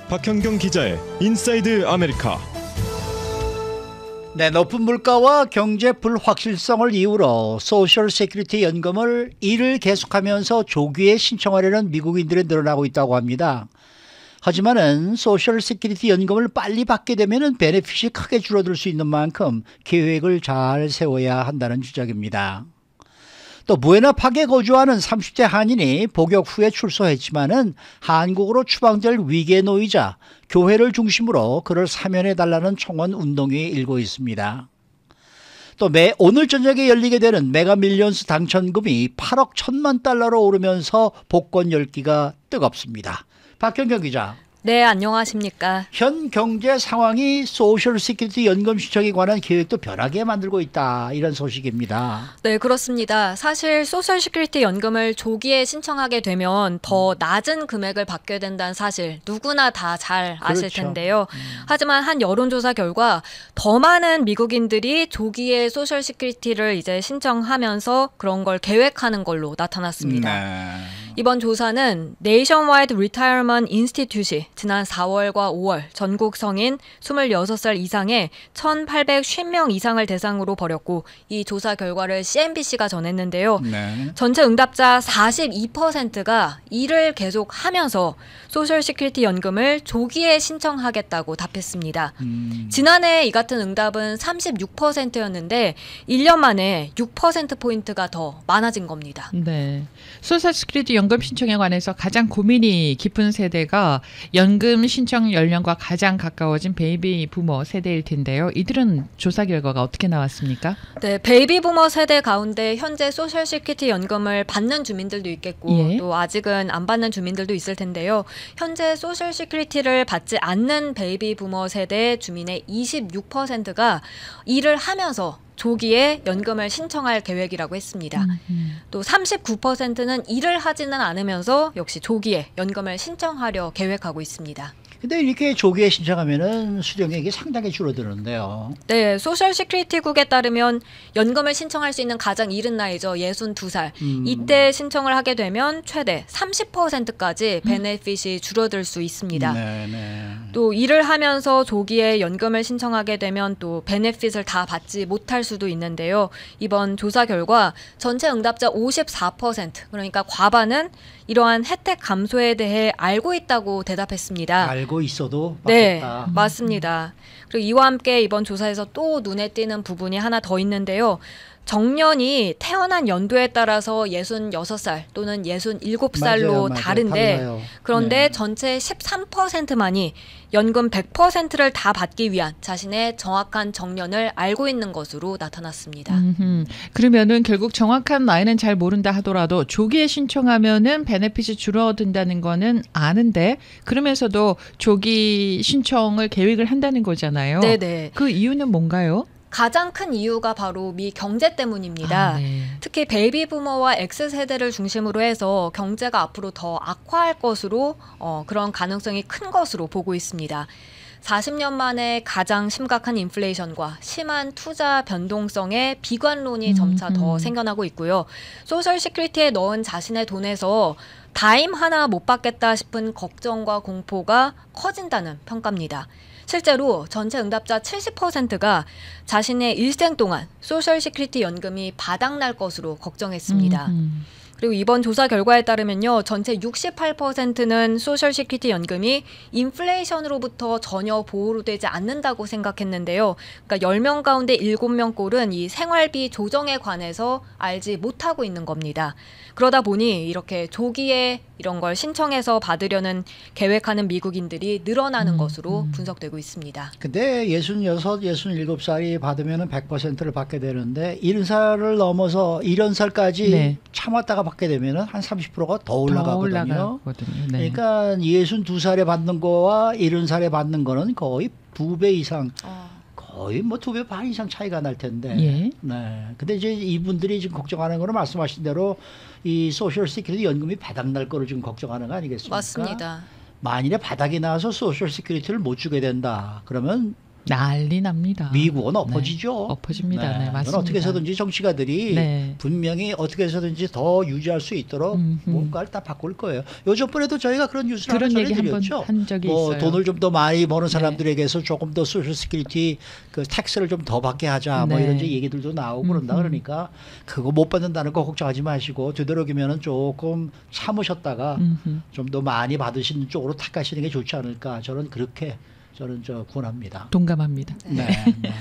박현경 기자의 인사이드 아메리카. 네, 높은 물가와 경제 불확실성을 이유로 소셜 세큐리티 연금을 일을 계속하면서 조기에 신청하려는 미국인들이 늘어나고 있다고 합니다. 하지만은 소셜 세큐리티 연금을 빨리 받게 되면은 베네핏이 크게 줄어들 수 있는 만큼 계획을 잘 세워야 한다는 주장입니다. 또 부에나파크에 거주하는 30대 한인이 복역 후에 출소했지만은 한국으로 추방될 위기에 놓이자 교회를 중심으로 그를 사면해달라는 청원 운동이 일고 있습니다. 또 오늘 저녁에 열리게 되는 메가밀리언스 당첨금이 8억 1천만 달러로 오르면서 복권 열기가 뜨겁습니다. 박현경 기자. 네, 안녕하십니까. 현 경제 상황이 소셜 시큐리티 연금 신청에 관한 계획도 변하게 만들고 있다, 이런 소식입니다. 네, 그렇습니다. 사실 소셜 시큐리티 연금을 조기에 신청하게 되면 더 낮은 금액을 받게 된다는 사실 누구나 다 잘 아실 그렇죠. 텐데요. 하지만 한 여론조사 결과 더 많은 미국인들이 조기에 소셜 시큐리티를 이제 신청하면서 그런 걸 계획하는 걸로 나타났습니다. 네. 이번 조사는 네이션와이드 리타이어먼트 인스티튜시 지난 4월과 5월 전국 성인 26살 이상의 1,850명 이상을 대상으로 벌였고, 이 조사 결과를 CNBC가 전했는데요. 네. 전체 응답자 42%가 일을 계속하면서 소셜 시큐리티 연금을 조기에 신청하겠다고 답했습니다. 지난해 이 같은 응답은 36%였는데 1년 만에 6%포인트가 더 많아진 겁니다. 네. 소셜 시큐리티 연금 신청에 관해서 가장 고민이 깊은 세대가 연금 신청 연령과 가장 가까워진 베이비 부머 세대일 텐데요. 이들은 조사 결과가 어떻게 나왔습니까? 네, 베이비 부머 세대 가운데 현재 소셜 시큐리티 연금을 받는 주민들도 있겠고, 또 아직은 안 받는 주민들도 있을 텐데요. 현재 소셜 시큐리티를 받지 않는 베이비 부머 세대 주민의 26%가 일을 하면서 조기에 연금을 신청할 계획이라고 했습니다. 또 39%는 일을 하지는 않으면서 역시 조기에 연금을 신청하려 계획하고 있습니다. 근데 이렇게 조기에 신청하면은 수령액이 상당히 줄어드는데요. 네, 소셜 시큐리티국에 따르면 연금을 신청할 수 있는 가장 이른 나이죠. 62살. 이때 신청을 하게 되면 최대 30%까지 베네핏이 줄어들 수 있습니다. 네네. 또 일을 하면서 조기에 연금을 신청하게 되면 또 베네핏을 다 받지 못할 수도 있는데요. 이번 조사 결과 전체 응답자 54%, 그러니까 과반은 이러한 혜택 감소에 대해 알고 있다고 대답했습니다. 알고 있어도 네, 받겠다. 맞습니다. 그리고 이와 함께 이번 조사에서 또 눈에 띄는 부분이 하나 더 있는데요. 정년이 태어난 연도에 따라서 66살 또는 67살로 맞아요. 다른데, 달라요. 그런데 네. 전체 13%만이 연금 100%를 다 받기 위한 자신의 정확한 정년을 알고 있는 것으로 나타났습니다. 그러면은 결국 정확한 나이는 잘 모른다 하더라도 조기에 신청하면은 베네핏이 줄어든다는 거는 아는데, 그러면서도 조기 신청을 계획을 한다는 거잖아요. 네네. 그 이유는 뭔가요? 가장 큰 이유가 바로 미 경제 때문입니다. 네. 특히 베이비 부머와 X세대를 중심으로 해서 경제가 앞으로 더 악화할 것으로 그런 가능성이 큰 것으로 보고 있습니다. 40년 만에 가장 심각한 인플레이션과 심한 투자 변동성의 비관론이 점차 더 생겨나고 있고요. 소셜 시큐리티에 넣은 자신의 돈에서 다임 하나 못 받겠다 싶은 걱정과 공포가 커진다는 평가입니다. 실제로 전체 응답자 70%가 자신의 일생 동안 소셜 시큐리티 연금이 바닥날 것으로 걱정했습니다. 그리고 이번 조사 결과에 따르면요, 전체 68%는 소셜 시큐리티 연금이 인플레이션으로부터 전혀 보호로 되지 않는다고 생각했는데요. 그러니까 10명 가운데 7명 꼴은 이 생활비 조정에 관해서 알지 못하고 있는 겁니다. 그러다 보니 이렇게 조기에 이런 걸 신청해서 받으려는 계획하는 미국인들이 늘어나는 것으로 분석되고 있습니다. 근데 66, 67살이 받으면 100%를 받게 되는데 70살을 넘어서 70살까지 네. 참았다가 받게 되면 한 30%가 더 올라가거든요. 네. 그러니까 62살에 받는 거와 70살에 받는 거는 거의 2배 이상, 거의 뭐 2배 반 이상 차이가 날 텐데. 예. 네. 근데 이제 이분들이 지금 걱정하는 거는 말씀하신 대로 이 소셜 시큐리티 연금이 바닥날 거를 지금 걱정하는 거 아니겠습니까? 맞습니다. 만일에 바닥이 나서 소셜 시큐리티를 못 주게 된다, 그러면 난리 납니다. 미국은 엎어지죠. 네, 엎어집니다. 네, 그건 맞습니다. 어떻게 해서든지 정치가들이 네. 분명히 어떻게 해서든지 더 유지할 수 있도록 뭔가를 다 바꿀 거예요. 요즘번에도 저희가 그런 뉴스를 그런 하나 얘기 한번 전해드렸죠. 한 적이 뭐 있어요. 돈을 좀 더 많이 버는 사람들에게서 조금 더 소셜 시큐리티 그 텍스를 좀 더 받게 하자. 뭐 네. 이런 이제 얘기들도 나오고 그런다 그러니까 그거 못 받는다는 거 걱정하지 마시고 되도록이면은 조금 참으셨다가 좀 더 많이 받으시는 쪽으로 탁하시는 게 좋지 않을까. 저는 그렇게 저는 권합니다. 동감합니다. 네. 네.